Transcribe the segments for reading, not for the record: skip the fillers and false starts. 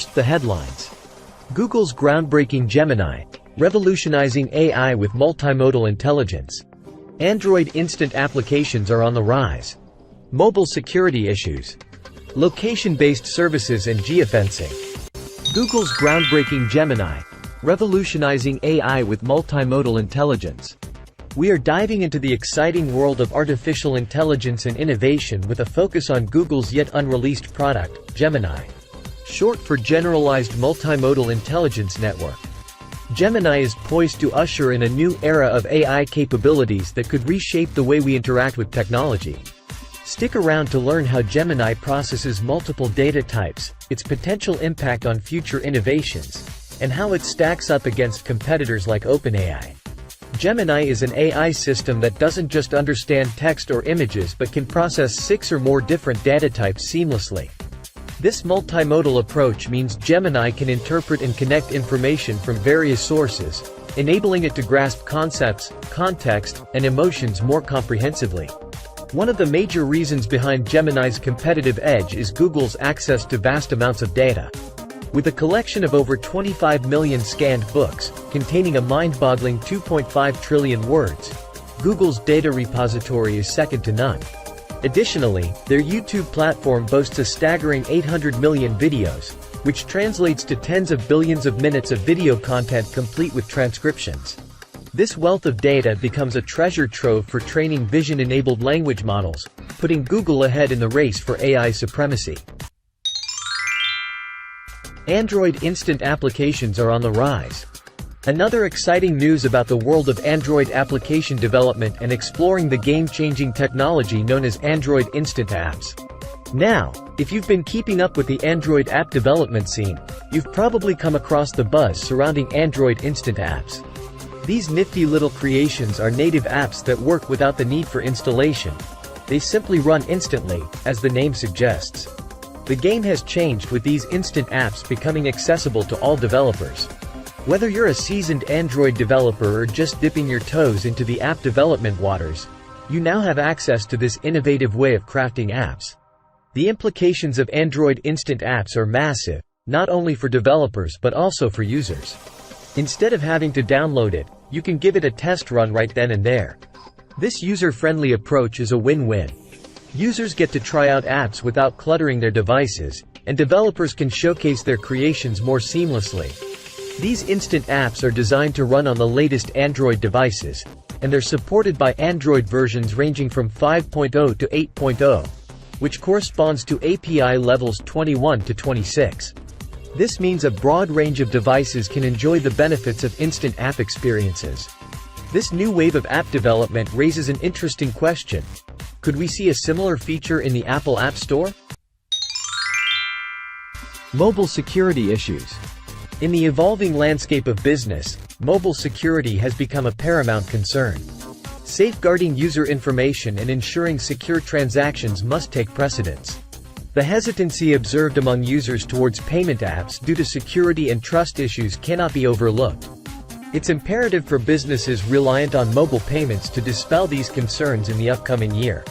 First, the headlines. Google's groundbreaking Gemini, revolutionizing AI with multimodal intelligence. Android instant applications are on the rise. Mobile security issues. Location-based services and geofencing. Google's groundbreaking Gemini, revolutionizing AI with multimodal intelligence. We are diving into the exciting world of artificial intelligence and innovation with a focus on Google's yet unreleased product, Gemini. Short for Generalized Multimodal Intelligence Network. Gemini is poised to usher in a new era of AI capabilities that could reshape the way we interact with technology. Stick around to learn how Gemini processes multiple data types, its potential impact on future innovations, and how it stacks up against competitors like OpenAI. Gemini is an AI system that doesn't just understand text or images but can process 6 or more different data types seamlessly. This multimodal approach means Gemini can interpret and connect information from various sources, enabling it to grasp concepts, context, and emotions more comprehensively. One of the major reasons behind Gemini's competitive edge is Google's access to vast amounts of data. With a collection of over 25 million scanned books, containing a mind-boggling 2.5 trillion words, Google's data repository is second to none. Additionally, their YouTube platform boasts a staggering 800 million videos, which translates to tens of billions of minutes of video content complete with transcriptions. This wealth of data becomes a treasure trove for training vision-enabled language models, putting Google ahead in the race for AI supremacy. Android instant applications are on the rise. Another exciting news about the world of Android application development and exploring the game-changing technology known as Android instant apps. Now, if you've been keeping up with the Android app development scene, you've probably come across the buzz surrounding Android instant apps. These nifty little creations are native apps that work without the need for installation. They simply run instantly, as the name suggests. The game has changed with these instant apps becoming accessible to all developers. Whether you're a seasoned Android developer or just dipping your toes into the app development waters, you now have access to this innovative way of crafting apps. The implications of Android instant apps are massive, not only for developers but also for users. Instead of having to download it, you can give it a test run right then and there. This user-friendly approach is a win-win. Users get to try out apps without cluttering their devices, and developers can showcase their creations more seamlessly. These instant apps are designed to run on the latest Android devices, and they're supported by Android versions ranging from 5.0 to 8.0, which corresponds to API levels 21 to 26. This means a broad range of devices can enjoy the benefits of instant app experiences. This new wave of app development raises an interesting question. Could we see a similar feature in the Apple App Store? Mobile security issues. In the evolving landscape of business, mobile security has become a paramount concern. Safeguarding user information and ensuring secure transactions must take precedence. The hesitancy observed among users towards payment apps due to security and trust issues cannot be overlooked. It's imperative for businesses reliant on mobile payments to dispel these concerns in the upcoming year.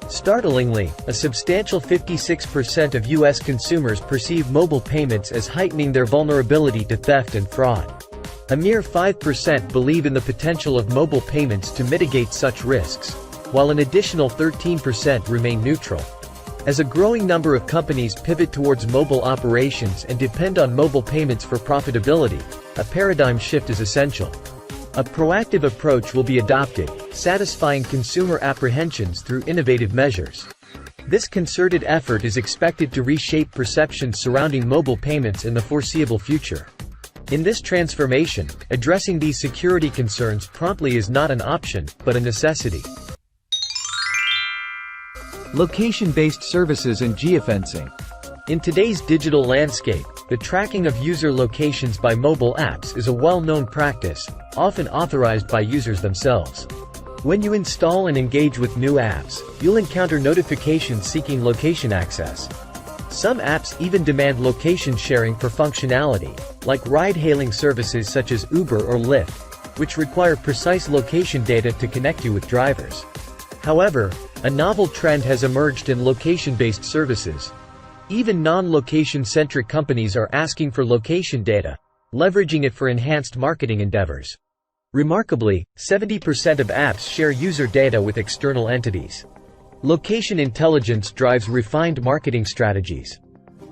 Startlingly, a substantial 56% of U.S. consumers perceive mobile payments as heightening their vulnerability to theft and fraud. A mere 5% believe in the potential of mobile payments to mitigate such risks, while an additional 13% remain neutral. As a growing number of companies pivot towards mobile operations and depend on mobile payments for profitability, a paradigm shift is essential. A proactive approach will be adopted, satisfying consumer apprehensions through innovative measures. This concerted effort is expected to reshape perceptions surrounding mobile payments in the foreseeable future. In this transformation, addressing these security concerns promptly is not an option, but a necessity. Location-based services and geofencing. In today's digital landscape, the tracking of user locations by mobile apps is a well-known practice, often authorized by users themselves. When you install and engage with new apps, you'll encounter notifications seeking location access. Some apps even demand location sharing for functionality, like ride-hailing services such as Uber or Lyft, which require precise location data to connect you with drivers. However, a novel trend has emerged in location-based services. Even non-location-centric companies are asking for location data, leveraging it for enhanced marketing endeavors. Remarkably, 70% of apps share user data with external entities. Location intelligence drives refined marketing strategies.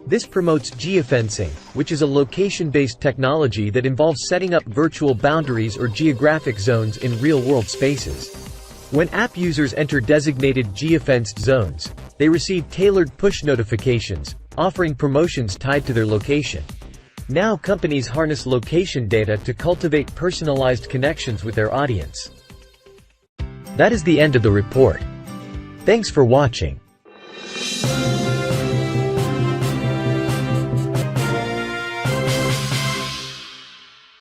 This promotes geofencing, which is a location-based technology that involves setting up virtual boundaries or geographic zones in real-world spaces. When app users enter designated geofenced zones, they receive tailored push notifications, offering promotions tied to their location. Now companies harness location data to cultivate personalized connections with their audience. That is the end of the report. Thanks for watching.